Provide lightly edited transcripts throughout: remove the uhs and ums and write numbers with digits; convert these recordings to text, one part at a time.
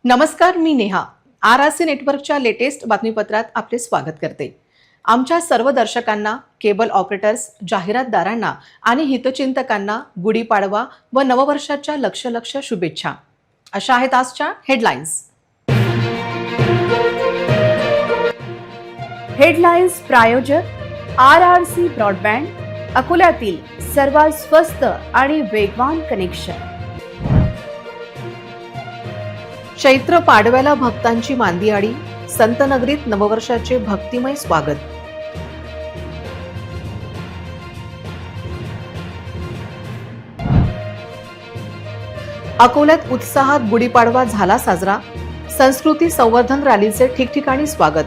नमस्कार, मी नेहा. RRC नेटवर्कच्या latest बातमीपत्रात आपले स्वागत करते. आमच्या सर्व दर्शकांना, केबल ऑपरेटर्स, जाहिरातदारांना आणि हितचिंतकांना गुढीपाडवा व नववर्षाच्या लक्ष शुभेच्छा. अशा आहेत आजच्या हेडलाईन्स. हेडलाईन्स प्रायोजक RRC ब्रॉडबँड, अकोल्यातील सर्वात स्वस्त आणि वेगवान कनेक्शन. चैत्र पाडव्याला भक्तांची मांदियाळी, संतनगरीत नववर्षाचे भक्तिमय स्वागत. अकोल्यात उत्साहात गुढीपाडवा झाला साजरा, संस्कृती संवर्धन रॅलीचे ठिकठिकाणी स्वागत.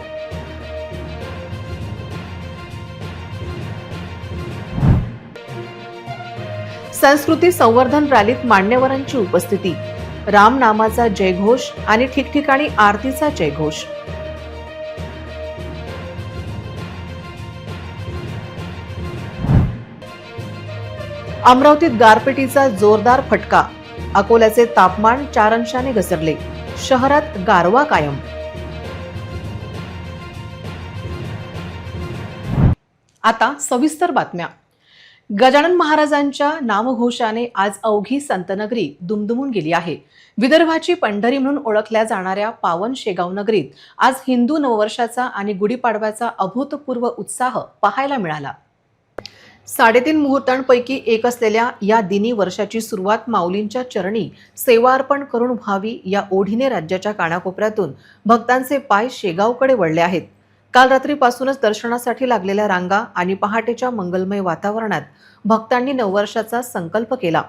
संस्कृती संवर्धन रॅलीत मान्यवरांची उपस्थिती, राम नामाचा जयघोष आणि ठिकठिकाणी आरतीचा जयघोष. अमरावतीत गारपिटीचा जोरदार फटका, अकोल्याचे तापमान 4 अंशाने घसरले, शहरात गारवा कायम. आता सविस्तर बातम्या. गजानन महाराजांच्या नामघोषाने आज अवघी संतनगरी दुमदुमून गेली आहे. विदर्भाची पंढरी म्हणून ओळखल्या जाणाऱ्या पावन शेगाव नगरीत आज हिंदू नववर्षाचा आणि गुढीपाडव्याचा अभूतपूर्व उत्साह पाहायला मिळाला. 3.5 मुहूर्तांपैकी एक असलेल्या या दिनी वर्षाची सुरुवात माऊलींच्या चरणी सेवा अर्पण करून व्हावी या ओढीने राज्याच्या कानाकोपऱ्यातून भक्तांचे पाय शेगावकडे वळले आहेत. काल रात्रीपासूनच दर्शनासाठी लागलेल्या रांगा आणि पहाटेच्या मंगलमय वातावरणात भक्तांनी नववर्षाचा संकल्प केला.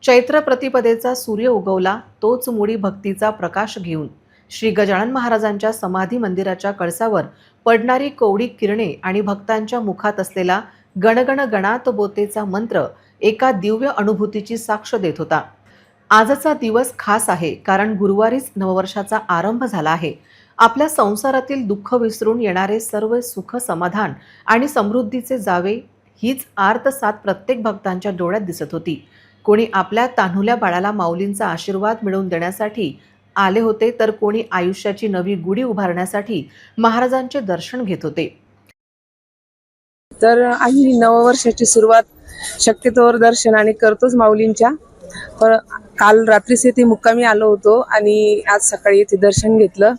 चैत्र प्रतिपदेचा सूर्य उगवला, तोच मुडी भक्तीचा प्रकाश घेऊन. श्री गजानन महाराजांच्या समाधी मंदिराच्या कळसावर पडणारी कोवडी किरणे आणि भक्तांच्या मुखात असलेला गणगण गणात बोतेचा मंत्र एका दिव्य अनुभूतीची साक्ष देत होता. आजचा दिवस खास आहे कारण गुरुवारीच नववर्षाचा आरंभ झाला आहे. आपल्या संसारातील दुःख विसरून येणारे सर्व सुख, समाधान आणि समृद्धीचे जावे हीच आर्त साथ प्रत्येक भक्तांच्या डोळ्यात दिसत होती. कोणी आपल्या तान्हुल्या बाळाला माऊलींचा आशीर्वाद मिळवून देण्यासाठी आले होते, तर कोणी आयुष्याची नवी गुढी उभारण्यासाठी महाराजांचे दर्शन घेत होते. तर आम्ही नववर्षाची सुरुवात शक्यतोवर दर्शनाने करतोच माऊलींच्या. पण काल रात्रीच येथे मुक्कामी आलो होतो आणि आज सकाळी येथे दर्शन घेतलं.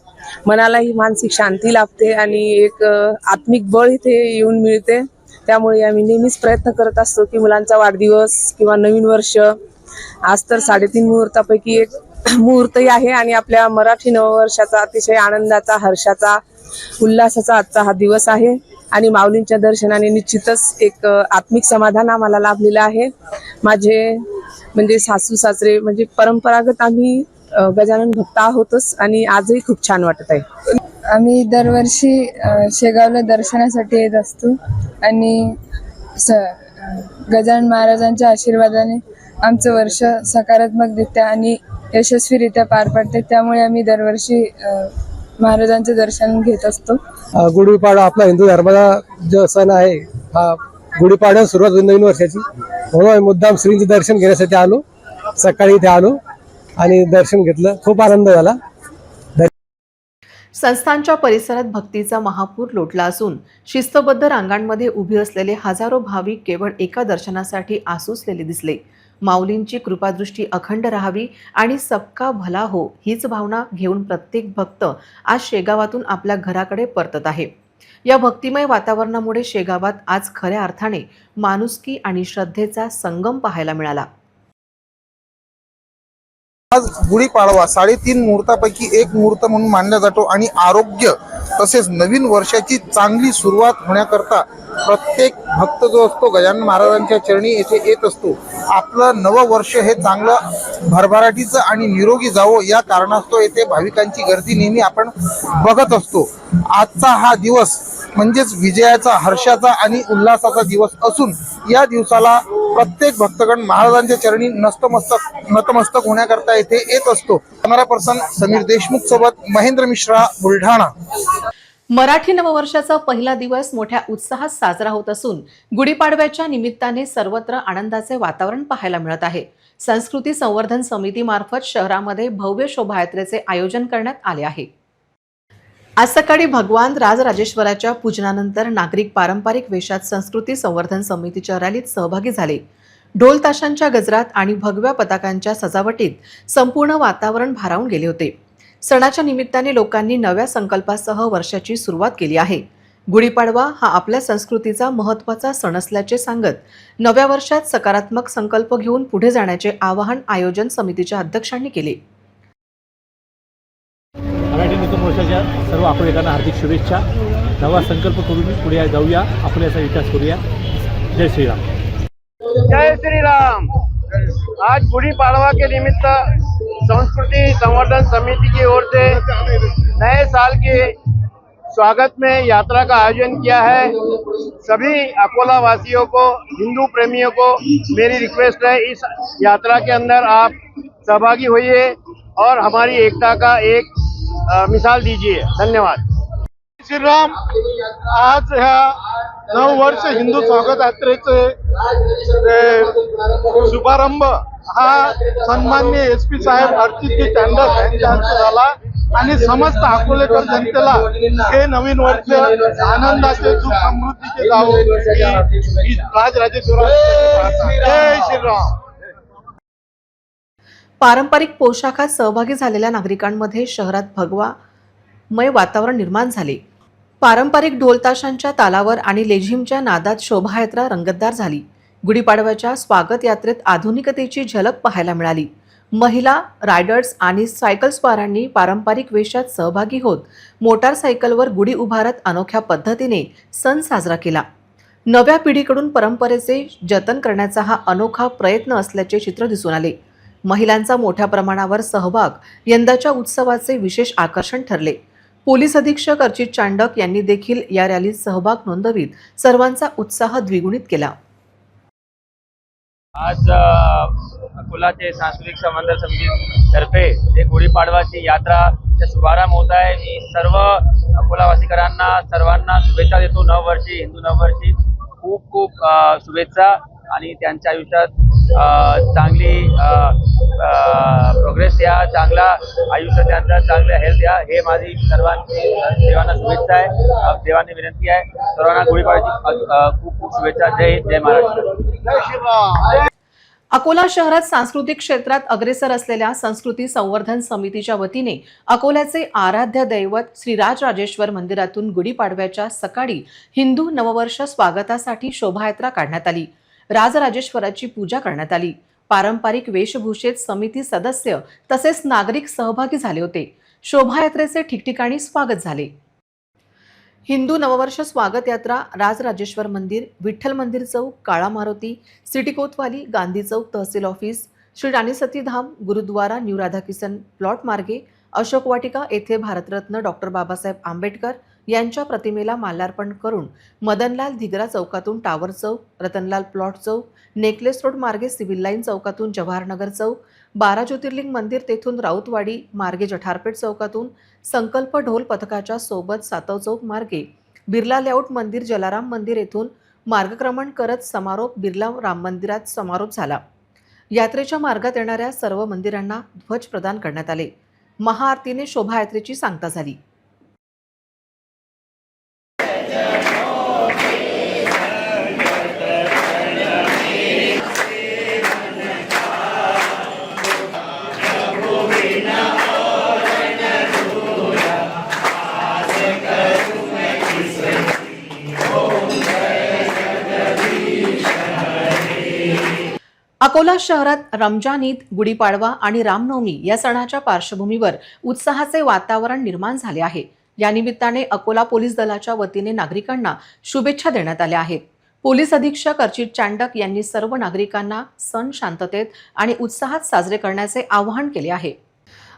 मनालाही मानसिक शांती लाभते आणि एक आत्मिक बळ इथे येऊन मिळते. त्यामुळे आम्ही नेहमीच प्रयत्न करत असतो की मुलांचा वाढदिवस किंवा नवीन वर्ष, आज तर 3.5 मुहूर्तापैकी एक मुहूर्तही आहे आणि आपल्या मराठी नववर्षाचा अतिशय आनंदाचा, हर्षाचा, उल्हासाचा आजचा हा दिवस आहे. आणि माऊलींच्या दर्शनाने निश्चितच एक आत्मिक समाधान आम्हाला लाभलेलं आहे. माझे म्हणजे सासू सासरे म्हणजे परंपरागत आम्ही गजानन भक्त आहोतच आणि आजही खूप छान वाटत आहे. आम्ही दरवर्षी शेगावला दर्शनासाठी येत असतो आणि गजानन महाराजांच्या आशीर्वादाने आमचं वर्ष सकारात्मकरित्या आणि यशस्वीरित्या पार पडते. त्यामुळे आम्ही दरवर्षी महाराजांचे दर्शन घेत असतो. गुढीपाडवा आपला हिंदू धर्माचा जो सण आहे, हा गुढीपाडवा सुरुवात होती नवीन वर्षाची. म्हणून मुद्दाम श्रींचे दर्शन घेण्यासाठी आलो. सकाळी इथे आलो आणि दर्शन घेतलं, खूप आनंद झाला. संस्थांच्या परिसरात भक्तीचा महापूर लोटला असून शिस्तबद्ध रांगांमध्ये उभी असलेले हजारो भाविक केवळ एका दर्शनासाठी आसुसलेले दिसले. माऊलींची कृपादृष्टी अखंड राहावी आणि सबका भला हो हीच भावना घेऊन प्रत्येक भक्त आज शेगावातून आपल्या घराकडे परतत आहे. या भक्तिमय वातावरणामुळे शेगावात आज खऱ्या अर्थाने माणुसकी आणि श्रद्धेचा संगम पाहायला मिळाला. आज गुढीपाडवा 3.5 मुहूर्तापैकी एक मुहूर्त म्हणून मानला जातो आणि आरोग्य तसेच नवीन वर्षाची चांगली सुरुवात होण्याकरता प्रत्येक भक्त जो असतो गजानन महाराजांच्या चरणी येथे येत असतो. आपलं नवं वर्ष हे चांगलं भरभराटीचं आणि निरोगी जावं या कारणास्तव येथे भाविकांची गर्दी नेहमी आपण बघत असतो. आजचा हा दिवस म्हणजेच विजयाचा, हर्षाचा आणि उल्हासाचा दिवस असून या दिवसाला प्रत्येक भक्तगण महाराजांच्या चरणी नतमस्तक होण्याकरता येथे येत असतो. कॅमेरा पर्सन समीर देशमुख सोबत महेंद्र मिश्रा, बुलढाणा. मराठी नववर्षाचा पहिला दिवस मोठ्या उत्साहात साजरा होत असून गुढीपाडव्याच्या निमित्ताने सर्वत्र आनंदाचे वातावरण पाहायला मिळत आहे. संस्कृती संवर्धन समितीमार्फत शहरामध्ये भव्य शोभायात्रेचे आयोजन करण्यात आले आहे. आज सकाळी भगवान राजराजेश्वराच्या पूजनानंतर नागरिक पारंपरिक वेशात संस्कृती संवर्धन समितीच्या रॅलीत सहभागी झाले. ढोल ताशांच्या गजरात आणि भगव्या पताकांच्या सजावटीत संपूर्ण वातावरण भारावून गेले होते. सणाच्या निमित्ताने लोकांनी नव्या संकल्पासह वर्षाची सुरुवात केली आहे. गुढीपाडवा हा आपल्या संस्कृतीचा महत्त्वाचा सण असल्याचे सांगत नव्या वर्षात सकारात्मक संकल्प घेऊन पुढे जाण्याचे आवाहन आयोजन समितीच्या अध्यक्षांनी केले. मराठी नूतन वर्षाच्या सर्व अकोलेकरांना हार्दिक शुभेच्छा. नवा संकल्प करून पुढे जाऊया, अकोल्याचा विकास करूया. जय श्रीराम. जय श्री राम. आज गुड़ी पाड़वा के निमित्त संस्कृति संवर्धन समिति की ओर से नए साल के स्वागत में यात्रा का आयोजन किया है. सभी अकोला वासियों को, हिंदू प्रेमियों को मेरी रिक्वेस्ट है, इस यात्रा के अंदर आप सहभागी होइए और हमारी एकता का एक मिसाल दीजिए. धन्यवाद. श्री राम. आज ह्या नववर्ष हिंदू स्वागत यात्रेचे शुभारंभ हा सन्माननीय SP साहेब अर्चित चांडक यांच्या हस्ते झाला आणि समस्त अकोलेकर जनतेला हे नवीन वर्ष आनंदाचे, सुख समृद्धीचे जावो ही राजराजेश्वरांची. जय श्रीराम. पारंपरिक पोशाखात सहभागी झालेल्या नागरिकांमध्ये शहरात भगवामय वातावरण निर्माण झाले. पारंपरिक ढोलताशांच्या तालावर आणि लेझिमच्या नादात शोभायात्रा रंगतदार झाली. गुढीपाडव्याच्या स्वागत यात्रेत आधुनिकतेची झलक पाहायला मिळाली. महिला, रायडर्स आणि सायकलस्वारांनी पारंपरिक वेशात सहभागी होत मोटारसायकलवर गुढी उभारत अनोख्या पद्धतीने सण साजरा केला. नव्या पिढीकडून परंपरेचे जतन करण्याचा हा अनोखा प्रयत्न असल्याचे चित्र दिसून आले. महिलांचा मोठ्या प्रमाणावर सहभाग यंदाच्या उत्सवाचे विशेष आकर्षण ठरले. पोलीस अधीक्षक अर्चित चांडक यांनी देखील या रॅलीत सहभाग नोंदवित सर्वांचा उत्साह द्विगुणित केला. आज अकोलाचे सांस्कृतिक संवर्धन समितीतर्फे जे गुढीपाडवाची यात्राचा शुभारंभ होत आहे. मी सर्व अकोलावासीकरांना सर्वांना शुभेच्छा देतो. नववर्षी, हिंदू नववर्षी खूप खूप शुभेच्छा आणि त्यांच्या आयुष्यात चांगली प्रोग्रेस या, चांगला आयुष्य त्यांचं, चांगलं हेल्थ या, हे माझी देवांना शुभेच्छा आहे. देवांनी विनंती आहे सर्वांना गुढीपाडव्याची खूप खूप शुभेच्छा. जय हिंद, जय महाराष्ट्र. जय श्रीराम. अकोला शहरात सांस्कृतिक क्षेत्रात अग्रेसर असलेल्या संस्कृती संवर्धन समितीच्या वतीने अकोल्याचे आराध्य दैवत श्री राजराजेश्वर मंदिरातून गुढीपाडव्याच्या सकाळी हिंदू नववर्ष स्वागतासाठी शोभायात्रा काढण्यात आली. राजराजेश्वराची पूजा करण्यात आली. पारंपरिक वेशभूषेत समिती सदस्य तसेच नागरिक सहभागी झाले होते. शोभायात्रेचे ठिकठिकाणी स्वागत झाले. हिंदू नववर्ष स्वागत यात्रा राजराजेश्वर मंदिर, विठ्ठल मंदिर चौक, काळा मारुती, सिटी कोतवाली, गांधी चौक, तहसील ऑफिस, श्री राणी सती धाम, गुरुद्वारा, न्यू राधाकिशन प्लॉट मार्गे, अशोक वाटिका येथे भारतरत्न डॉक्टर बाबासाहेब आंबेडकर यांच्या प्रतिमेला माल्यार्पण करून मदनलाल धिगरा चौकातून टावर चौक, रतनलाल प्लॉट चौक, नेकलेस रोड मार्गे सिव्हिल लाईन चौकातून जवाहरनगर चौक, 12 ज्योतिर्लिंग मंदिर तेथून राऊतवाडी मार्गे जठारपेठ चौकातून संकल्प ढोल पथकाच्या सोबत सातव चौक मार्गे बिर्ला लेआउट मंदिर, जलाराम मंदिर येथून मार्गक्रमण करत समारोप बिर्ला राम मंदिरात समारोप झाला. यात्रेच्या मार्गात येणाऱ्या सर्व मंदिरांना ध्वज प्रदान करण्यात आले. महाआरतीने शोभायात्रेची सांगता झाली. अकोला शहरात रमजान ईद, गुढीपाडवा आणि रामनवमी या सणाच्या पार्श्वभूमीवर उत्साहाचे वातावरण निर्माण झाले आहे. या निमित्ताने अकोला पोलीस दलाच्या वतीने नागरिकांना शुभेच्छा देण्यात आल्या आहेत. पोलीस अधीक्षक अर्चित चांडक यांनी सर्व नागरिकांना सण शांततेत आणि उत्साहात साजरे करण्याचे आवाहन केले आहे.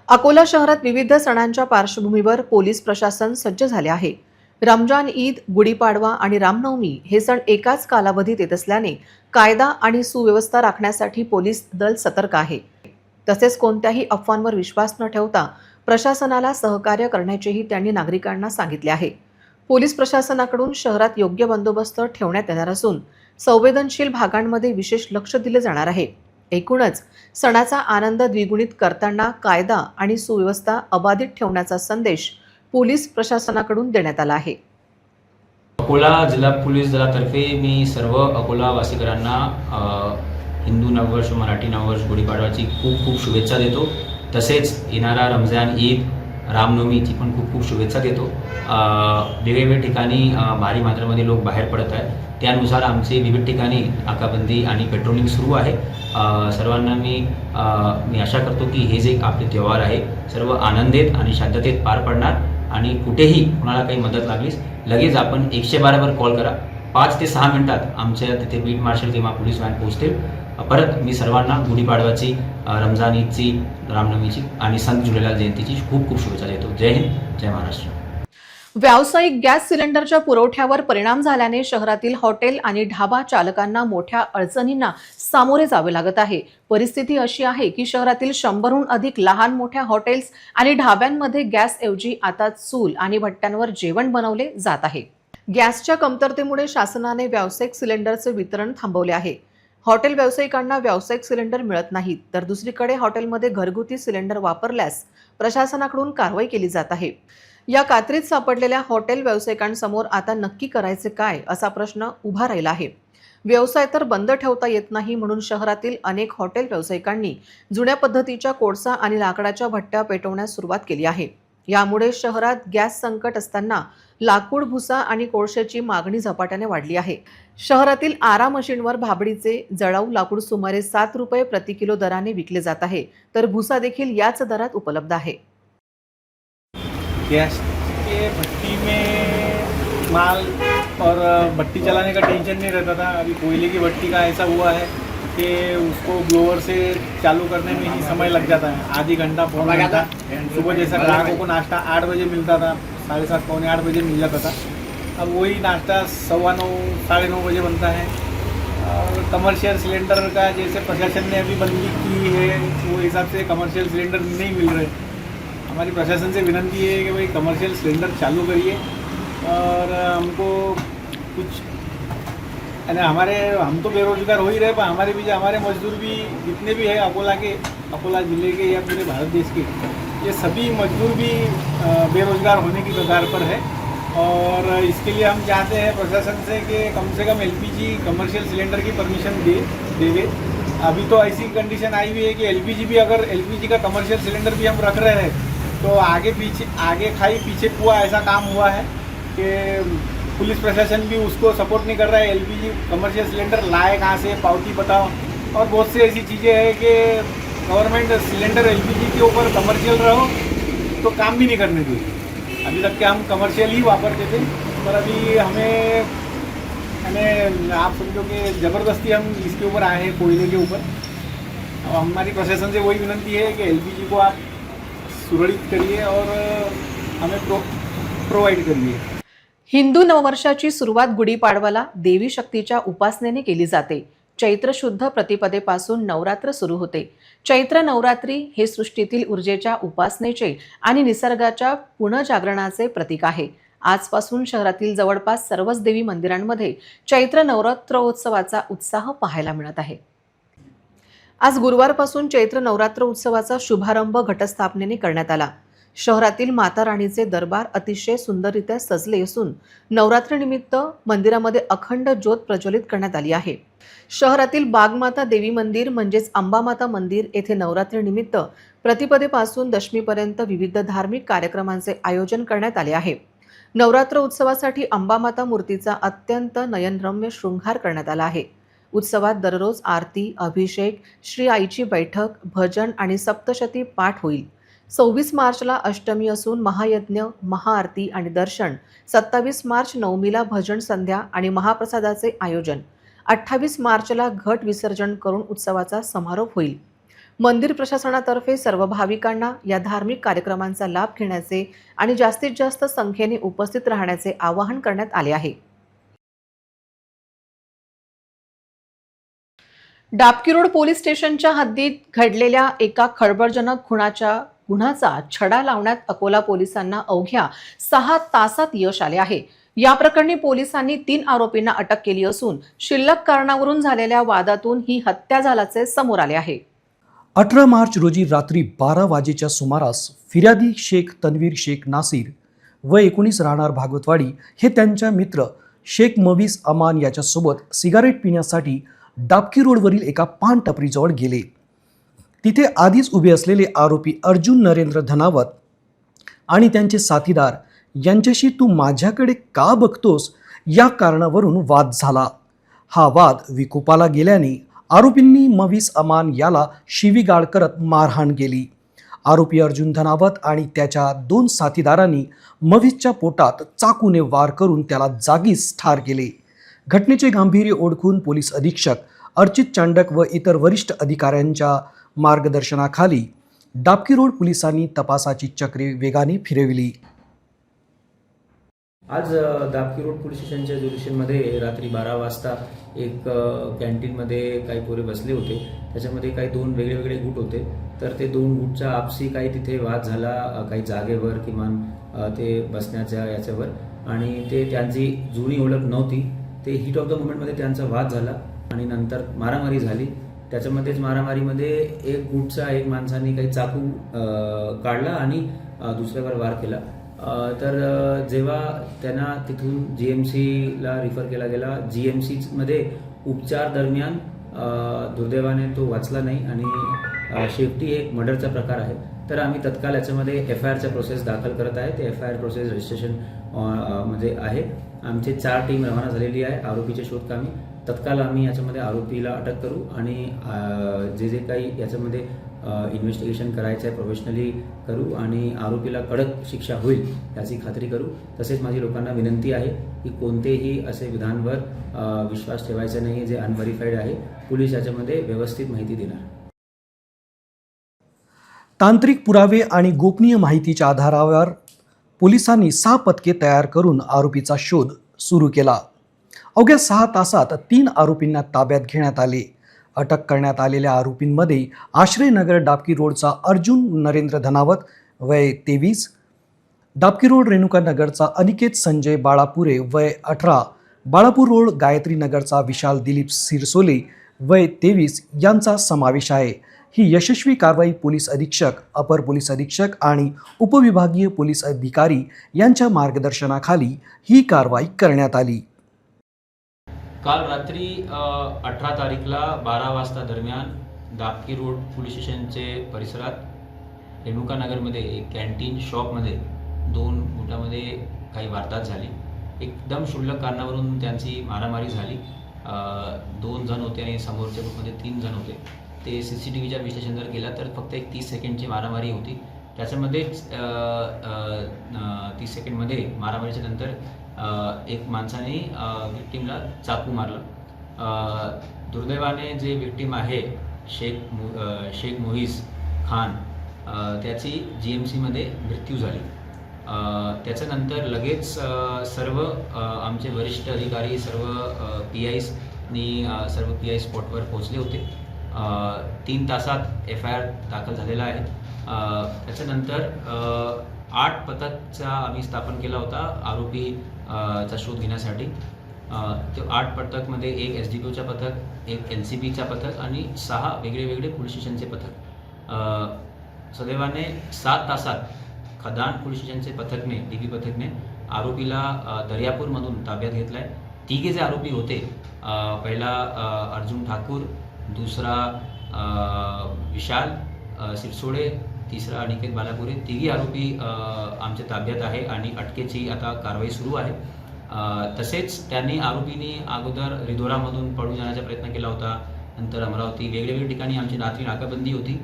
अकोला शहरात विविध सणांच्या पार्श्वभूमीवर पोलीस प्रशासन सज्ज झाले आहे. रमजान ईद, गुढीपाडवा आणि रामनवमी हे सण एकाच कालावधीत येत असल्याने कायदा आणि सुव्यवस्था राखण्यासाठी पोलीस दल सतर्क आहे. तसेच कोणत्याही अफवांवर विश्वास न ठेवता प्रशासनाला सहकार्य करण्याचेही त्यांनी नागरिकांना सांगितले आहे. पोलीस प्रशासनाकडून शहरात योग्य बंदोबस्त ठेवण्यात येणार असून संवेदनशील भागांमध्ये विशेष लक्ष दिले जाणार आहे. एकूणच सणाचा आनंद द्विगुणित करताना कायदा आणि सुव्यवस्था अबाधित ठेवण्याचा संदेश पोलीस प्रशासनाकडून देण्यात आला आहे. अकोला जिल्हा पोलीस दलातर्फे मी सर्व अकोलावासीकरांना हिंदू नववर्ष, मराठी नववर्ष, गुढीपाडवाची खूप खूप शुभेच्छा देतो. तसेच येणारा रमजान ईद, रामनवमीची पण खूप खूप शुभेच्छा देतो. वेगवेगळ्या ठिकाणी भारी मात्रामध्ये लोक बाहेर पडत आहेत. त्यानुसार आमचे विविध ठिकाणी नाकाबंदी आणि पेट्रोलिंग सुरू आहे. सर्वांना मी आशा करतो की हे जे आपले त्योहार आहे सर्व आनंदित आणि शांततेत पार पडणार आणि कुठेही कोणाला काही मदत लागलीच लगेच आपण 112वर कॉल करा. 5 ते 6 मिनिटात आमच्या तिथे बीट मार्शल किंवा पोलीस व्हॅन पोहोचतील. परत मी सर्वांना गुढीपाडवाची, रमजान ईदची, रामनवमीची आणि संत झुलेलाल जयंतीची खूप खूप शुभेच्छा देतो. जय हिंद, जय महाराष्ट्र. व्यावसायिक गॅस सिलेंडरच्या पुरवठ्यावर परिणाम झाल्याने शहरातील हॉटेल आणि ढाबा चालकांना मोठ्या अडचणींना सामोरे जावे लागत आहे. परिस्थिती अशी आहे की शहरातील 100हून अधिक लहान मोठ्या हॉटेल्स आणि ढाब्यांमध्ये गॅसऐवजी आता चूल आणि भट्ट्यांवर जेवण बनवले जात आहे. गॅसच्या कमतरतेमुळे शासनाने व्यावसायिक सिलेंडरचे वितरण थांबवले आहे. हॉटेल व्यावसायिकांना व्यावसायिक सिलेंडर मिळत नाहीत, तर दुसरीकडे हॉटेलमध्ये घरगुती सिलेंडर वापरल्यास प्रशासनाकडून कारवाई केली जात आहे. या कात्रीत सापडलेल्या हॉटेल व्यावसायिकांसमोर आता नक्की करायचे काय असा प्रश्न उभा राहिला आहे. व्यवसाय तर बंद ठेवता येत नाही म्हणून शहरातील अनेक हॉटेल व्यावसायिकांनी जुन्या पद्धतीच्या कोळसा आणि लाकडाच्या भट्ट्या पेटवण्यास सुरुवात केली आहे. यामुळे शहरात गॅस संकट असताना लाकूड, भुसा आणि कोळशाची मागणी झपाट्याने वाढली आहे. शहरातील आरा मशीनवर भाबडीचे जळाऊ लाकूड सुमारे 7 रुपये प्रति किलो दराने विकले जात आहे, तर भुसा देखील याच दरात उपलब्ध आहे. गैस के भट्टी में माल और भट्टी चलाने का टेंशन नहीं रहता था. अभी कोयले की भट्टी का ऐसा हुआ है कि उसको ब्लोअर से चालू करने में ही समय लग जाता है. आधी घंटा, पौना घंटा. सुबह जैसा ग्राहकों को नाश्ता 8 बजे मिलता था, 7:30 पौने 8 बजे मिल जाता था. अब वही नाश्ता 9:15 साढ़े 9 बजे बनता है. और कमर्शियल सिलेंडर का जैसे प्रशासन ने अभी बंदी की है वो हिसाब से कमर्शियल सिलेंडर नहीं मिल रहे. हमारी प्रशासन से विनती है कि भाई कमर्शियल सिलेंडर चालू करिए और हमको कुछ हम तो बेरोजगार हो ही रहे, पर हमारे मजदूर भी जितने भी है अकोला ज़िले के या पूरे भारत देश के, ये सभी मजदूर भी बेरोजगार होने की कगार पर है. और इसके लिए हम चाहते हैं प्रशासन से कि कम LPG कमर्शियल सिलेंडर की परमिशन देवे. अभी तो ऐसी कंडीशन आई हुई है कि LPG का कमर्शियल सिलेंडर भी हम रख रहे हैं तो आगे खाई पीछे कुआ ऐसा काम हुआ है कि पुलिस प्रशासन भी उसको सपोर्ट नहीं कर रहा है. LPG कमर्शियल सिलेंडर लाए कहाँ से, पावती बताओ. और बहुत सी ऐसी चीज़ें हैं कि गवर्नमेंट सिलेंडर LPG के ऊपर कमर्शियल रहो तो काम भी नहीं करने देती. अभी तक के हम कमर्शियल ही वापरते थे, पर अभी हमें आप समझो कि ज़बरदस्ती हम इसके ऊपर आए हैं, कोयले के ऊपर. और हमारी प्रशासन से वही विनती है कि LPG को आप सुरळीत करिए और हमें प्रोवाइड करिए. हिंदू नववर्षाची सुरुवात गुढीपाडवाला देवी शक्तीच्या उपासनेने केली जाते. चैत्र शुद्ध प्रतिपदेपासून नवरात्र सुरू होते. चैत्र नवरात्री हे सृष्टीतील ऊर्जेच्या उपासनेचे आणि निसर्गाच्या पुनर्जागरणाचे प्रतीक आहे. आजपासून शहरातील जवळपास सर्वच देवी मंदिरांमध्ये चैत्र नवरात्रोत्सवाचा उत्साह पाहायला मिळत आहे. आज गुरुवारपासून चैत्र नवरात्र उत्सवाचा शुभारंभ घटस्थापनेने करण्यात आला. शहरातील माता राणीचे दरबार अतिशय सुंदररित्या सजले असून नवरात्रीनिमित्त मंदिरामध्ये अखंड ज्योत प्रज्वलित करण्यात आली आहे. शहरातील बागमाता देवी मंदिर म्हणजेच अंबामाता मंदिर येथे नवरात्रीनिमित्त प्रतिपदेपासून दशमीपर्यंत विविध धार्मिक कार्यक्रमांचे आयोजन करण्यात आले आहे. नवरात्र उत्सवासाठी अंबामाता मूर्तीचा अत्यंत नयनरम्य शृंगार करण्यात आला आहे. उत्सवात दररोज आरती, अभिषेक, श्री आईची बैठक, भजन आणि सप्तशती पाठ होईल. 26 मार्चला अष्टमी असून महायज्ञ, महाआरती आणि दर्शन, 27 मार्च नवमीला भजन संध्या आणि महाप्रसादाचे आयोजन, 28 मार्चला घट विसर्जन करून उत्सवाचा समारोप होईल. मंदिर प्रशासनातर्फे सर्व भाविकांना या धार्मिक कार्यक्रमांचा लाभ घेण्याचे आणि जास्तीत जास्त संख्येने उपस्थित राहण्याचे आवाहन करण्यात आले आहे. डाबकी रोड पोलीस स्टेशनच्या हद्दीत घडलेल्या एका खळबळजनक खुनाच्या गुन्ह्याचा छडा लावण्यात अकोला पोलिसांना अवघ्या 6 तासात यश आले आहे. या प्रकरणी पोलिसांनी 3 आरोपींना अटक केली असून शिल्लक कारणावरून झालेल्या वादातून ही हत्या झाल्याचे समोर आले आहे. 18 मार्च रोजी रात्री 12 वाजेच्या सुमारास फिर्यादी शेख तन्वीर शेख नासिर व 19 राहणार भागवतवाडी हे त्यांच्या मित्र शेख मवीस अमान याच्यासोबत सिगारेट पिण्यासाठी डाबकी रोडवरील एका पान टपरीजवळ गेले. तिथे आधीच उभे असलेले आरोपी अर्जुन नरेंद्र धनावत आणि त्यांचे साथीदार यांच्याशी तू माझ्याकडे का बघतोस या कारणावरून वाद झाला. हा वाद विकोपाला गेल्याने आरोपींनी मवीस अमान याला शिवीगाळ करत मारहाण केली. आरोपी अर्जुन धनावत आणि त्याच्या 2 साथीदारांनी मवीसच्या पोटात चाकूने वार करून त्याला जागीच ठार केले. घटनेचे गांभीर्य ओळखून पोलीस अधीक्षक अर्चित चांडक व इतर वरिष्ठ अधिकाऱ्यांच्या मार्गदर्शनाखाली डाबकी रोड पोलिसांनी तपासाची चक्रे वेगाने फिरविली. आज दाबकी रोड पोलीस स्टेशनच्या ज्युरिडिक्शनमध्ये रात्री 12 वाजता एक कॅन्टीनमध्ये काही पोरे बसले होते. त्याच्यामध्ये काही 2 वेगळे गुट होते. तर ते 2 गुटचा आपसी काही तिथे वाद झाला, काही जागेवर किमान ते बसण्याच्या याच्यावर, आणि ते त्यांची जुनी ओळख नव्हती. ते हिट ऑफ द मोमेंटमध्ये त्यांचा वाद झाला आणि नंतर मारामारी झाली. त्याच्यामध्येच मारामारीमध्ये एक गुटचा एक माणसाने काही चाकू काढला आणि दुसऱ्यावर वार केला. तर जेव्हा त्यांना तिथून GMCला रिफर केला गेला, GMCमध्ये उपचार दरम्यान दुर्दैवाने तो वाचला नाही आणि शेवटी एक मर्डरचा प्रकार आहे. तर आम्ही तत्काळ याच्यामध्ये FIRचा प्रोसेस दाखल करत आहे. ते FIR प्रोसेस रजिस्ट्रेशन मध्ये आहे. आमचे 4 टीम रवाना झालेली आहे आरोपीच्या शोधकामी. तत्काळ आम्ही याच्यामध्ये आरोपीला अटक करू आणि जे काही याच्यामध्ये इन्व्हेस्टिगेशन करायचं आहे प्रोफेशनली करू आणि आरोपीला कडक शिक्षा होईल याची खात्री करू. तसेच माझी लोकांना विनंती आहे की कोणतेही असे विधानवर विश्वास ठेवायचा नाही जे अनव्हेरिफाईड आहे. पोलीस याच्यामध्ये व्यवस्थित माहिती देणार. तांत्रिक पुरावे आणि गोपनीय माहितीच्या आधारावर पोलिसांनी 6 पथके तयार करून आरोपीचा शोध सुरू केला. अवघ्या 6 तासात 3 आरोपींना ताब्यात घेण्यात आले. अटक करण्यात आलेल्या आरोपींमध्ये आश्रयनगर डाबकी रोडचा अर्जुन नरेंद्र धनावत वय 23, डाबकी रोड रेणुका नगरचा अनिकेत संजय बाळापुरे वय 18, बाळापूर रोड गायत्री नगरचा विशाल दिलीप सिरसोले वय 23 यांचा समावेश आहे. ही यशस्वी कारवाई पोलीस अधीक्षक, अपर पोलीस अधीक्षक आणि उपविभागीय पोलीस अधिकारी यांच्या मार्गदर्शनाखाली ही कारवाई करण्यात आली. काल रात्री 18 तारीखला 12 वाजता दरम्यान दाबकी रोड पोलीस स्टेशनचे परिसरात रेणुका नगरमध्ये एक कॅन्टीन शॉपमध्ये 2 गुटामध्ये काही वार्ताहत झाली. एकदम क्षुल्लक कारणावरून त्यांची मारामारी झाली. 2 जण होते आणि समोरच्या ग्रुपमध्ये 3 जण होते. ते CCTVच्या विश्लेषण जर केलं तर फक्त एक 30 सेकंडची मारामारी होती. त्याच्यामध्येच 30 सेकंडमध्ये मारामारीच्या नंतर एक माणसाने विक्टीमला चाकू मारला. दुर्दैवाने जे विक्टीम आहे शेख मोहीस खान त्याची GMCमध्ये मृत्यू झाली. त्याच्यानंतर लगेच सर्व आमचे वरिष्ठ अधिकारी, सर्व सर्व PI स्पॉटवर पोहोचले होते. 3 तासात FIR दाखल झालेला आहे. त्याच्यानंतर 8 पथकचा आम्ही स्थापन केला होता आरोपीचा शोध घेण्यासाठी. ते 8 पथकमध्ये एक SDPOचा पथक, एक LCBचा पथक आणि 6 वेगळे पोलीस स्टेशनचे पथक. सदैवाने 7 तासात खदान पोलीस स्टेशनचे पथकने, DB पथकने आरोपीला दर्यापूरमधून ताब्यात घेतला आहे. 3 जे आरोपी होते, पहिला अर्जुन ठाकूर, दुसरा विशाल सिरसोडे, तिसरा अनिकेत बालापुरे, 3 आरोपी आमच्या ताब्यात आहे आणि अटकेची आता कारवाई सुरू आहे. तसेच आरोपींनी अगोदर रिधोरामधून पळून जाण्याचा प्रयत्न केला होता. नंतर अमरावती, वेगवेगळ्या ठिकाणी आमची रात्री नाकाबंदी होती.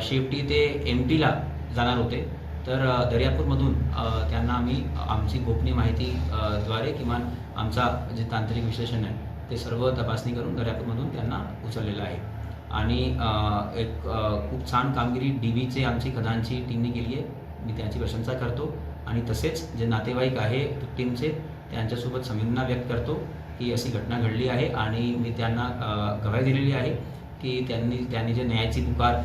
शेवटी ते MPला जाणार होते. तर दर्यापूरमधून त्यांना आम्ही आमची गोपनीय माहिती द्वारे किमान आमचा जे तांत्रिक विश्लेषण आहे ते सर्व तपासणी करून दर्यापूरमधून त्यांना उचललेलं आहे. आणि एक खूप छान कामगिरी DBचे आमची खदानची टीमने केली आहे. मी त्यांची प्रशंसा करतो. आणि तसेच जे नातेवाईक आहे विक्टीमचे त्यांच्यासोबत संवेदना व्यक्त करतो की अशी घटना घडली आहे आणि मी त्यांना गवाही दिलेली आहे की त्यांनी जे न्यायाची पुकार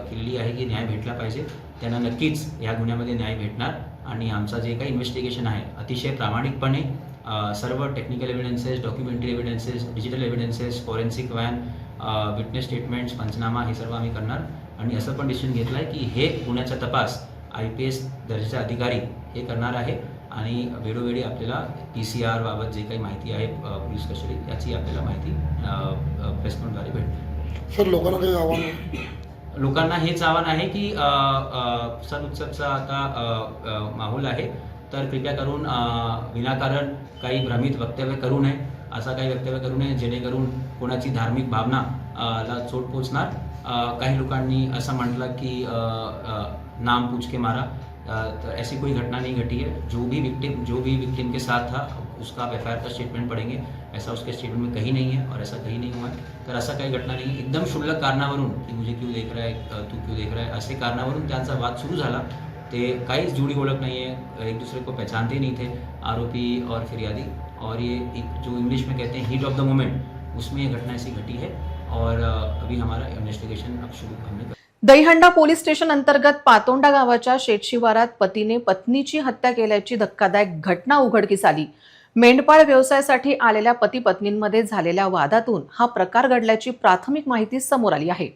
केलेली आहे की न्याय भेटला पाहिजे. त्यांना नक्कीच या गुन्ह्यामध्ये न्याय भेटणार आणि आमचा जे काही इन्व्हेस्टिगेशन आहे अतिशय प्रामाणिकपणे सर्व technical evidences, documentary evidences, digital evidences, forensic van, witness statements, पंचनामा हे सर्व आम्ही करणार आणि असं पण डिसिजन घेतलं आहे की हे गुन्ह्याचा तपास IPS दर्जाचे अधिकारी हे करणार आहे आणि वेळोवेळी आपल्याला PCR बाबत जे काही माहिती आहे पोलीस कस्टडी याची आपल्याला माहिती प्रेस नोटद्वारे भेटते. सर, लोकांना काही आव्हान? लोकांना हेच आव्हान आहे की सण उत्सवचा आता माहोल आहे, तर कृपया करून विनाकारण काही भ्रमित वक्तव्य करू नये, असा काही वक्तव्य करू नये जेणेकरून कोणाची धार्मिक भावना ला चोट पोचणार. काही लोकांनी असं म्हटलं की नाम पूछ के मारा, तो ऐसी कोई घटना नहीं घटी है. जो भी विक्टिम के साथ था उसका आप FIR का स्टेटमेंट पढ़ेंगे, ऐसा उसके स्टेटमेंट में कहीं नहीं है और ऐसा कहीं नहीं हुआ है. तर असा काही घटना नाही. एकदम क्षुल्लक कारणावरून की मुझे क्यों देख रहा है, तू क्यों देख रहा है, असे कारणावरून त्यांचा वाद सुरू झाला. ते काहीच जुड़ी ओळख नहीं है, एक दूसरे को पहचानते नहीं थे आरोपी और फिरियादी, और ये एक जो इंग्लिश में कहते हैं हीट ऑफ द मोमेंट, उसमें ये घटना ऐसी घटी है और अभी हमारा इन्वेस्टिगेशन अब शुरू हमने दहीहंडा पोलीस स्टेशन अंतर्गत पातोंडा गावाच्या शेतशिवारात पतीने पत्नीची हत्या केल्याची धक्कादायक घटना उघडकीस आली. मेंढपाळ व्यवसायासाठी आलेल्या पती पत्नींमध्ये झालेल्या वादातून हा प्रकार घडल्याची प्राथमिक माहिती समोर आली आहे.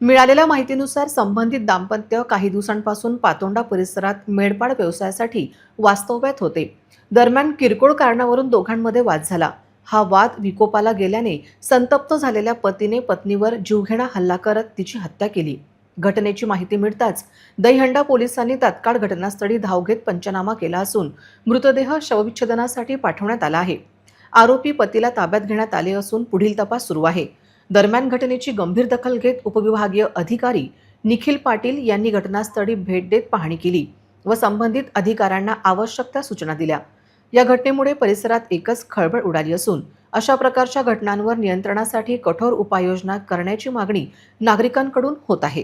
मिळालेल्या माहितीनुसार संबंधित दाम्पत्य काही दिवसांपासून पातोंडा परिसरात मेंढपाळ व्यवसायासाठी वास्तव्यात होते. दरम्यान किरकोळ कारणावरून दोघांमध्ये वाद झाला. हा वाद विकोपाला गेल्याने संतप्त झालेल्या पतीने पत्नीवर जीवघेणा हल्ला करत तिची हत्या केली. घटनेची माहिती मिळताच दहीहंडा पोलिसांनी तात्काळ घटनास्थळी धाव घेत पंचनामा केला असून मृतदेह शवविच्छेदनासाठी पाठवण्यात आला आहे. आरोपी पतीला ताब्यात घेण्यात आले असून पुढील तपास सुरू आहे. दरम्यान घटनेची गंभीर दखल घेत उपविभागीय अधिकारी निखिल पाटील यांनी घटनास्थळी भेट देत पाहणी केली व संबंधित अधिकाऱ्यांना आवश्यक त्या सूचना दिल्या. या घटनेमुळे परिसरात एकच खळबळ उडाली असून अशा प्रकारच्या घटनांवर नियंत्रणासाठी कठोर उपाययोजना करण्याची मागणी नागरिकांकडून होत आहे.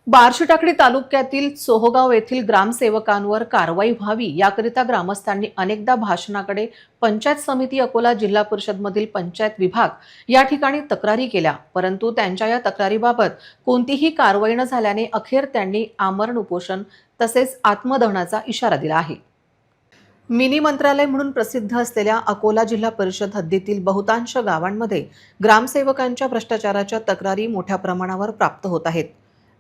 बार्शीटाकळी तालुक्यातील सोहगाव येथील ग्रामसेवकांवर कारवाई व्हावी याकरिता ग्रामस्थांनी अनेकदा भाषणाकडे पंचायत समिती, अकोला जिल्हा परिषदमधील पंचायत विभाग या ठिकाणी तक्रारी केल्या, परंतु त्यांच्या या तक्रारीबाबत कोणतीही कारवाई न झाल्याने अखेर त्यांनी आमरण उपोषण तसेच आत्मदहनाचा इशारा दिला आहे. मिनी मंत्रालय म्हणून प्रसिद्ध असलेल्या अकोला जिल्हा परिषद हद्दीतील बहुतांश गावांमध्ये ग्रामसेवकांच्या भ्रष्टाचाराच्या तक्रारी मोठ्या प्रमाणावर प्राप्त होत आहेत.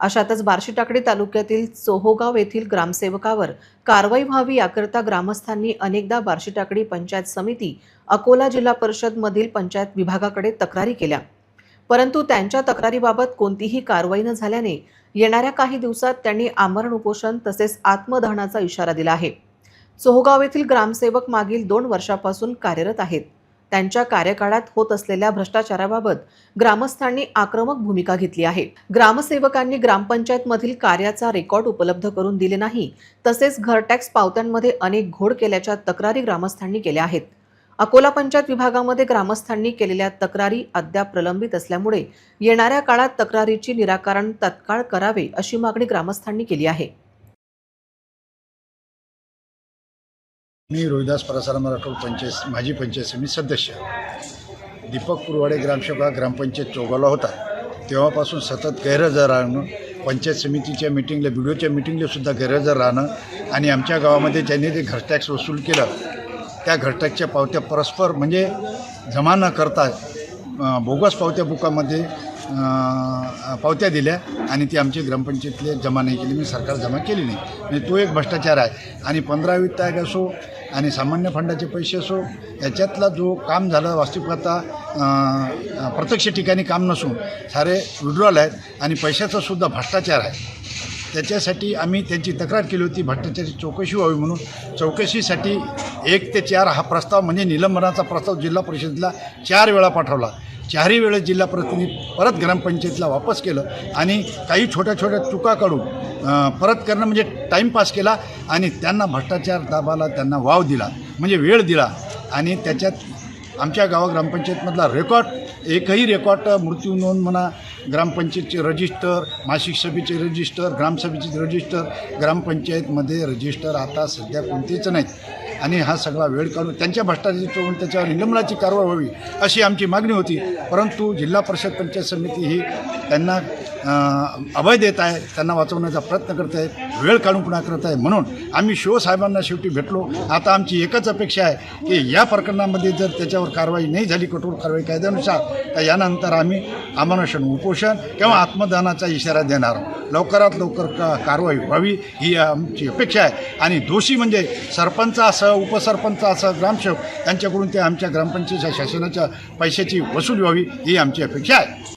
अशातच बार्शीटाकळी तालुक्यातील सोहोगाव येथील ग्रामसेवकावर कारवाई व्हावी याकरिता ग्रामस्थांनी अनेकदा बार्शीटाकळी पंचायत समिती, अकोला जिल्हा परिषद मधील पंचायत विभागाकडे तक्रारी केल्या, परंतु त्यांच्या तक्रारीबाबत कोणतीही कारवाई न झाल्याने येणाऱ्या काही दिवसात त्यांनी आमरण उपोषण तसेच आत्मदहनाचा इशारा दिला आहे. सोहगाव येथील ग्रामसेवक मागील 2 वर्षापासून कार्यरत आहेत. त्यांच्या कार्यकाळात होत असलेल्या भ्रष्टाचाराबाबत ग्रामस्थांनी आक्रमक भूमिका घेतली आहे. ग्रामसेवकांनी ग्रामपंचायतमधील कार्याचा रेकॉर्ड उपलब्ध करून दिले नाही, तसेच घर टॅक्स पावत्यांमध्ये अनेक घोड केल्याच्या तक्रारी ग्रामस्थांनी केल्या आहेत. अकोला पंचायत विभागामध्ये ग्रामस्थांनी केलेल्या तक्रारी अद्याप प्रलंबित असल्यामुळे येणाऱ्या काळात तक्रारीची निराकरण तत्काळ करावे अशी मागणी ग्रामस्थांनी केली आहे. मी रोहिदास परसाराम राठोड, माजी पंचायत समिती सदस्य. दीपक पुरवाडे ग्रामसेवक ग्रामपंचायत चौगावला होता तेव्हापासून सतत गैरहजर राहणं, पंचायत समितीच्या मिटिंगला, व्हिडिओच्या मिटिंगला सुद्धा गैरहजर राहणं आणि आमच्या गावामध्ये ज्यांनी ते घर टॅक्स वसूल केलं त्या घर टॅक्सच्या पावत्या परस्पर म्हणजे जमा न करता बोगस पावत्या बुकामध्ये पावत्या दिल्या आणि ती आमची ग्रामपंचायतीला जमा नाही केली, मी सरकार जमा केली नाही. म्हणजे तो एक भ्रष्टाचार आहे. आणि 15-20 तारीख असो आणि सामान्य फंडाचे पैसे असो, याच्यातला जो काम झालं वास्तविकता प्रत्यक्ष ठिकाणी काम नसून सारे विड्रॉल आहेत आणि पैशाचा सुद्धा भ्रष्टाचार आहे. त्याच्यासाठी आम्ही त्यांची तक्रार केली होती, भ्रष्टाचाराची चौकशी व्हावी म्हणून. चौकशीसाठी 1 ते 4 हा प्रस्ताव म्हणजे निलंबनाचा प्रस्ताव जिल्हा परिषदेला 4 वेळा पाठवला. 4ही वेळेस जिल्हा प्रतिनिधी परत ग्रामपंचायतीला वापस केलं आणि काही छोट्या छोट्या चुका काढून परत करणं म्हणजे टाईमपास केला आणि त्यांना भ्रष्टाचार दाबाला त्यांना वाव दिला, म्हणजे वेळ दिला. आणि त्याच्यात आमच्या गावा ग्रामपंचायतमधला रेकॉर्ड, एकही रेकॉर्ड, मृत्यू नोंद म्हणा, ग्रामपंचायतचे रजिस्टर, मासिक सभेचे रजिस्टर, ग्रामसभेचे रजिस्टर, ग्रामपंचायतमध्ये रजिस्टर आता सध्या कोणतेच नाहीत. आणि हा सगळा वेळ काढून त्यांच्या भ्रष्टाचाराची चोरून त्याच्यावर निलंबनाची कारवाई व्हावी अशी आमची मागणी होती. परंतु जिल्हा परिषद पंचायत समिती ही त्यांना अभय देत आहे, त्यांना वाचवण्याचा प्रयत्न करत आहेत, वेळ काढून पुन्हा करत आहे. म्हणून आम्ही शिवसाहेबांना शेवटी भेटलो. आता आमची एकच अपेक्षा आहे की या प्रकरणामध्ये जर त्याच्यावर कारवाई नाही झाली, कठोर कारवाई कायद्यानुसार, तर यानंतर आम्ही अमानुषण उपोषण किंवा आत्मदानाचा इशारा देणार. लवकरात लवकर कारवाई व्हावी ही आमची अपेक्षा आहे. आणि दोषी म्हणजे सरपंच असं, उपसरपंच असं, ग्रामसेवक यांच्याकडून ते आमच्या ग्रामपंचायतीच्या शासनाच्या पैशाची वसूल व्हावी ही आमची अपेक्षा आहे.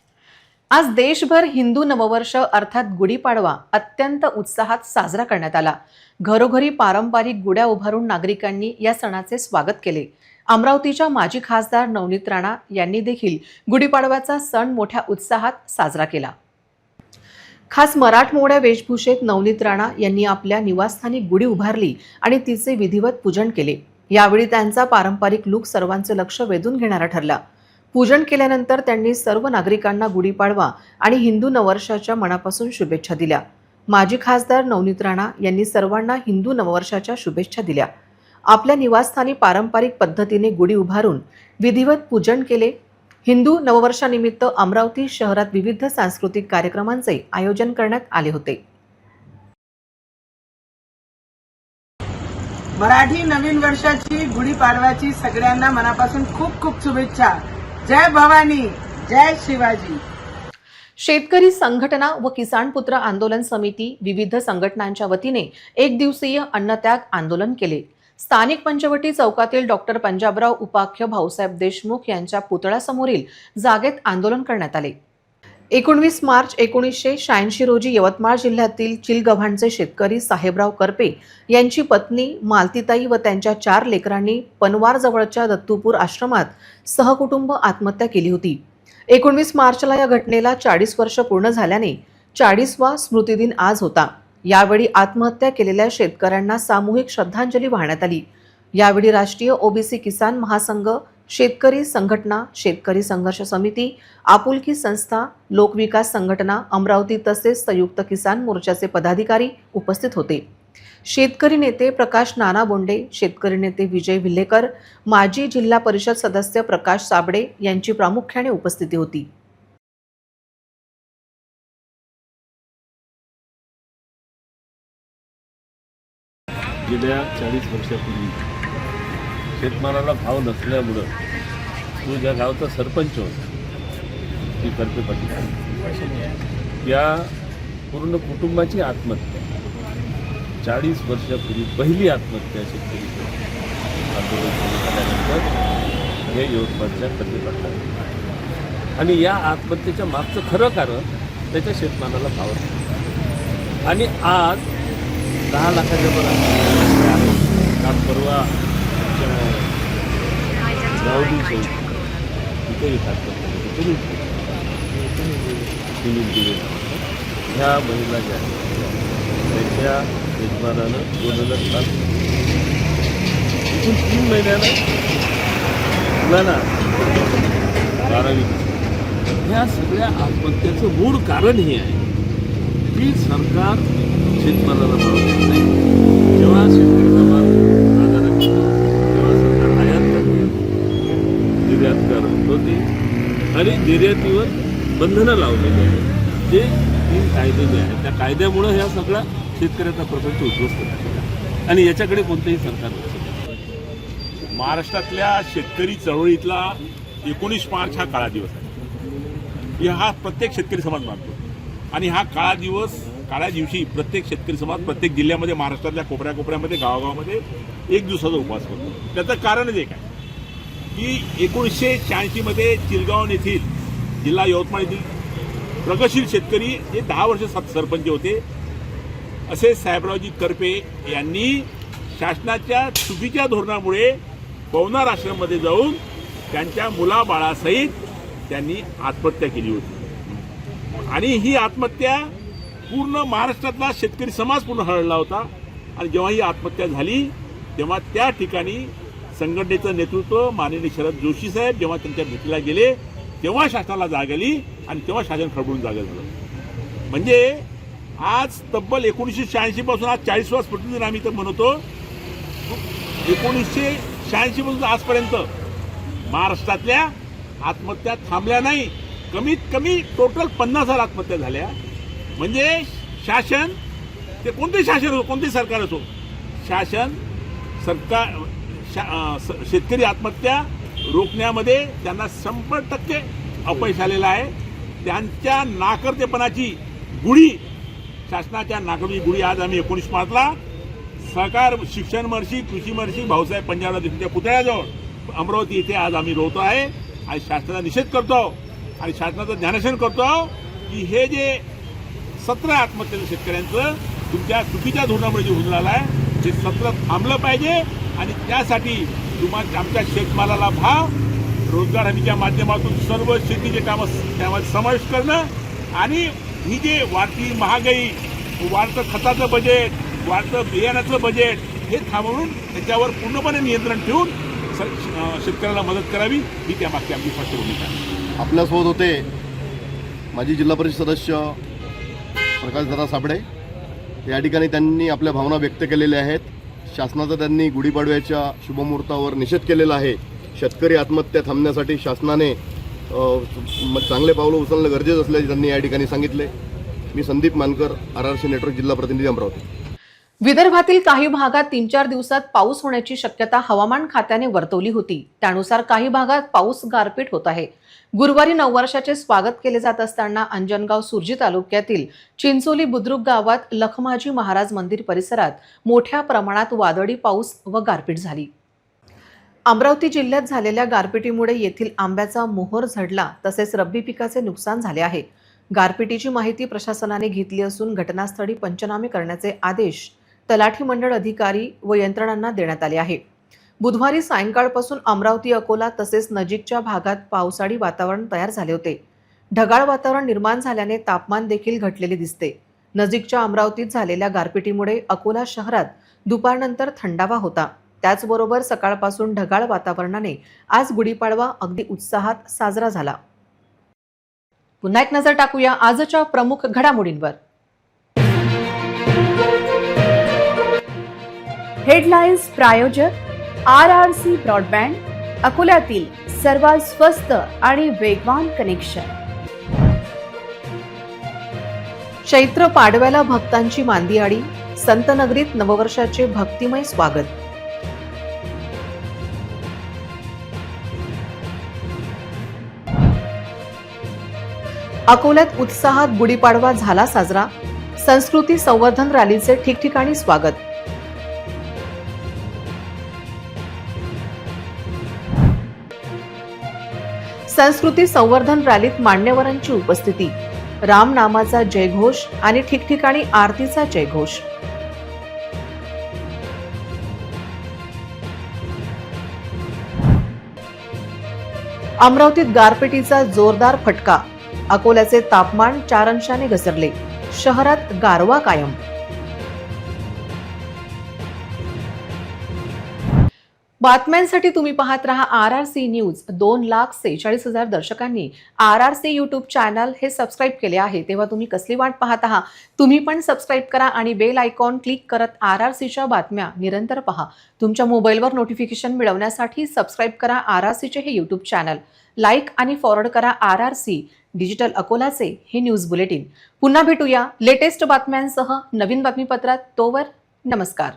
आज देशभर हिंदू नववर्ष अर्थात गुढीपाडवा अत्यंत उत्साहात साजरा करण्यात आला. घरोघरी पारंपरिक गुड्या उभारून नागरिकांनी या सणाचे स्वागत केले. अमरावतीच्या माजी खासदार नवनीत राणा यांनी देखील गुढीपाडव्याचा सण मोठ्या उत्साहात साजरा केला. खास मराठमोळ्या वेशभूषेत नवनीत राणा यांनी आपल्या निवासस्थानी गुढी उभारली आणि तिचे विधिवत पूजन केले. यावेळी त्यांचा पारंपरिक लूक सर्वांचे लक्ष वेधून घेणारा ठरला. पूजन केल्यानंतर त्यांनी सर्व नागरिकांना गुढीपाडवा आणि हिंदू नववर्षाच्या मनापासून शुभेच्छा दिल्या. माजी खासदार नवनीत राणा यांनी सर्वांना हिंदू नववर्षाच्या शुभेच्छा दिल्या. आपल्या निवासस्थानी पारंपरिक पद्धतीने गुढी उभारून विधिवत पूजन केले. हिंदू नववर्षानिमित्त अमरावती शहरात विविध सांस्कृतिक कार्यक्रमांचे आयोजन करण्यात आले होते. मराठी नवीन वर्षाची गुढीपाडव्याची सगळ्यांना मनापासून खूप खूप शुभेच्छा. जय भवानी, जय शिवाजी. शेतकरी संघटना व किसान पुत्र आंदोलन समिती विविध संघटनांच्या वतीने एक दिवसीय अन्नत्याग आंदोलन केले. स्थानिक पंचवटी चौकातील डॉक्टर पंजाबराव उपाख्य भाऊसाहेब देशमुख यांच्या पुतळ्यासमोरील जागेत आंदोलन करण्यात आले. 19 मार्च 1986 रोजी यवतमाळ जिल्ह्यातील चिलगव्हाणचे शेतकरी साहेबराव करपे यांची पत्नी मालतीताई व त्यांच्या 4 लेकरांनी पनवार जवळच्या दत्तूपूर आश्रमात सहकुटुंब आत्महत्या केली होती. 19 मार्चला या घटनेला 40 वर्ष पूर्ण झाल्याने 40वा स्मृतिदिन आज होता. यावेळी आत्महत्या केलेल्या शेतकऱ्यांना सामूहिक श्रद्धांजली वाहण्यात आली. यावेळी राष्ट्रीय ओबीसी किसान महासंघ, शेतकरी संघटना, शेतकरी संघर्ष समिती, आपुलकी संस्था, लोकविकास संघटना अमरावती तसेच संयुक्त किसान मोर्चाचे पदाधिकारी उपस्थित होते. शेतकरी नेते प्रकाश नाना बोंडे, शेतकरी नेते विजय विल्हेकर, माजी जिल्हा परिषद सदस्य प्रकाश साबडे यांची प्रामुख्याने उपस्थिती होती. गेल्या 40 वर्षापूर्वी शेतमालाला भाव नसल्यामुळं तो ज्या गावचा सरपंच होता ती करपे पाटील, या पूर्ण कुटुंबाची आत्महत्या 40 वर्षापूर्वी पहिली आत्महत्या शेतकरी आंदोलन सुरू झाल्यानंतर हे यवतमाळच्या करपे पाटलांनी. आणि या आत्महत्येच्या मागचं खरं कारण त्याच्या शेतमालाला भाव नाही. आणि आज 10 लाखाच्या वर काल परवा गावडी इथे येतात ह्या महिला ज्या त्यांच्या यजमानानं 2007 3 महिन्यानं मुलांना 12वी. ह्या सगळ्या आत्महत्येचं मूळ कारण हे आहे की सरकार शेतमालाला भाव देत नाही. जेव्हा शेतकऱ्याचा माल बाजारात येतो तेव्हा सरकार आयात करते, निर्यात करत होते आणि निर्यातीवर बंधनं लावलेली आहेत. जे 3 कायदे जे आहेत त्या कायद्यामुळं ह्या सगळ्या शेतकऱ्याचा प्रपंच उद्ध्वस्त झालेला आणि याच्याकडे कोणतंही सरकार लक्ष देत नाही. महाराष्ट्रातल्या शेतकरी चळवळीतला 19 मार्च हा काळा दिवस आहे. हा प्रत्येक शेतकरी समाज मानतो आणि हा काळ्या दिवशी प्रत्येक शेतकरी समाज प्रत्येक जिल्ह्यामध्ये महाराष्ट्रातल्या कोपऱ्यामध्ये गावागावामध्ये 1 दिवसाचा उपवास करतो. त्याचं कारणच एक आहे की 1986 चिलगाव येथील जिल्हा यवतमाळ येथील प्रगतशील शेतकरी हे 10 वर्ष सरपंच होते असे साहेबरावजी करपे यांनी शासनाच्या चुकीच्या धोरणामुळे पवनार आश्रममध्ये जाऊन त्यांच्या मुलाबाळासहित त्यांनी आत्महत्या केली होती. आणि ही आत्महत्या पूर्ण महाराष्ट्रातला शेतकरी समाज पूर्ण हरवला होता. आणि जेव्हा ही आत्महत्या झाली तेव्हा त्या ठिकाणी संघटनेचं नेतृत्व माननीय शरद जोशी साहेब जेव्हा त्यांच्या भेटीला गेले तेव्हा शासनाला जाग आली आणि तेव्हा शासन खडबडून जागा झालं. म्हणजे आज तब्बल 1986 पासून आज 40वा स्फुटदिन आम्ही तर म्हणतो. 1986 पासून आजपर्यंत महाराष्ट्रातल्या आत्महत्या थांबल्या नाही कमीत कमी टोटल 50,000 आत्महत्या झाल्या. म्हणजे शासन, ते कोणतेही शासन असो, कोणतेही सरकार असो, शासन सरकार शेतकरी आत्महत्या रोखण्यामध्ये त्यांना 100% अपयश आलेलं आहे. त्यांच्या नाकर्तेपणाची गुढी, शासनाच्या नाकर्तेची गुढी आज आम्ही 19 मार्चला सहकार शिक्षण महर्षी, कृषी महर्षी भाऊसाहेब पंजाबराव देशमुखच्या पुतळ्याजवळ अमरावती येथे आज आम्ही रोवतो आहे आणि शासनाचा निषेध करतो आणि शासनाचं ज्ञानेशन करतो की हे जे 17 आत्महत्या शेतकऱ्यांचं तुमच्या चुकीच्या धोरणामुळे जे होऊन राहिलं आहे ते 17 थांबलं पाहिजे आणि त्यासाठी तुम्हाला आमच्या शेतमालाला भाव, रोजगार हमीच्या माध्यमातून सर्व शेतीचे कामं त्यामध्ये समावेश करणं आणि ही जे वाढती महागाई, वाढतं खताचं बजेट, वाढतं बियाण्याचं बजेट हे थांबवून त्याच्यावर पूर्णपणे नियंत्रण ठेवून शेतकऱ्याला मदत करावी ही त्यामागची आमची स्पष्ट भूमिका आहे. आपल्यासोबत होते माजी जिल्हा परिषद सदस्य प्रकाशदादा साबळे. या ठिकाणी त्यांनी आपल्या भावना व्यक्त केलेल्या आहेत. शासनाचा त्यांनी गुढीपाडव्याच्या शुभमुहूर्तावर निषेध केलेला आहे. शेतकरी आत्महत्या थांबण्यासाठी शासनाने चांगले पावलं उचलणं गरजेचं असल्याचे त्यांनी या ठिकाणी सांगितले. मी संदीप मानकर, RRC नेटवर्क जिल्हा प्रतिनिधी अमरावती. विदर्भातील काही भागात 3-4 दिवसात पाऊस होण्याची शक्यता हवामान खात्याने वर्तवली होती. त्यानुसार काही भागात पाऊस गारपीट होत आहे. गुरुवारी नववर्षाचे स्वागत केले जात असताना अंजनगाव सुर्जी तालुक्यातील चिंचोली बुद्रुक गावात लखमाजी महाराज मंदिर परिसरात मोठ्या प्रमाणात वादळी पाऊस व गारपीट झाली. अमरावती जिल्ह्यात झालेल्या गारपिटीमुळे येथील आंब्याचा मोहर झडला तसेच रब्बी पिकाचे नुकसान झाले आहे. गारपिटीची माहिती प्रशासनाने घेतली असून घटनास्थळी पंचनामे करण्याचे आदेश तलाठी मंडळ अधिकारी व यंत्रणांना देण्यात आले आहे. बुधवारी सायंकाळपासून अमरावती, अकोला तसेच नजीकच्या भागात पावसाळी वातावरण तयार झाले होते. ढगाळ वातावरण निर्माण झाल्याने तापमान देखील घटलेले दिसते. नजीकच्या अमरावतीत झालेल्या गारपिटीमुळे अकोला शहरात दुपारनंतर थंडावा होता. त्याचबरोबर सकाळपासून ढगाळ वातावरणाने आज गुढीपाडवा अगदी उत्साहात साजरा झाला. पुन्हा एक नजर टाकूया आजच्या प्रमुख घडामोडींवर. हेडलाईन्स प्रायोजक RRC ब्रॉडबँड, अकोल्यातील सर्वात स्वस्त आणि वेगवान कनेक्शन. चैत्र पाडव्याला भक्तांची मांदियाळी, संतनगरीत नववर्षाचे भक्तिमय स्वागत. अकोल्यात उत्साहात गुढीपाडवा झाला साजरा. संस्कृती संवर्धन रॅलीचे ठिकठिकाणी स्वागत. संस्कृती संवर्धन रॅलीत मान्यवरांची उपस्थिती. राम नामाचा जयघोष आणि ठिकठिकाणी आरतीचा जयघोष. अमरावतीत गारपिटीचा जोरदार फटका. अकोल्याचे तापमान 4 अंशाने घसरले. शहरात गारवा कायम. बातम्यांसाठी तुम्ही पाहत रहा RRC news. 2,46,000 दर्शकांनी RRC YouTube channel हे सबस्क्राईब केले आहे. तेव्हा तुम्ही कसली वाट पाहत आहात? तुम्ही पण सबस्क्राईब करा आणि बेल आयकॉन क्लिक करत RRCच्या बातम्या निरंतर पहा. तुमच्या मोबाईलवर नोटिफिकेशन मिळवण्यासाठी सबस्क्राईब करा RRCचे हे यूट्यूब चॅनल. लाईक आणि फॉरवर्ड करा RRC डिजिटल अकोलाचे हे न्यूज बुलेटिन. पुन्हा भेटूया लेटेस्ट बातम्यांसह नवीन बातमीपत्रात. तोवर नमस्कार.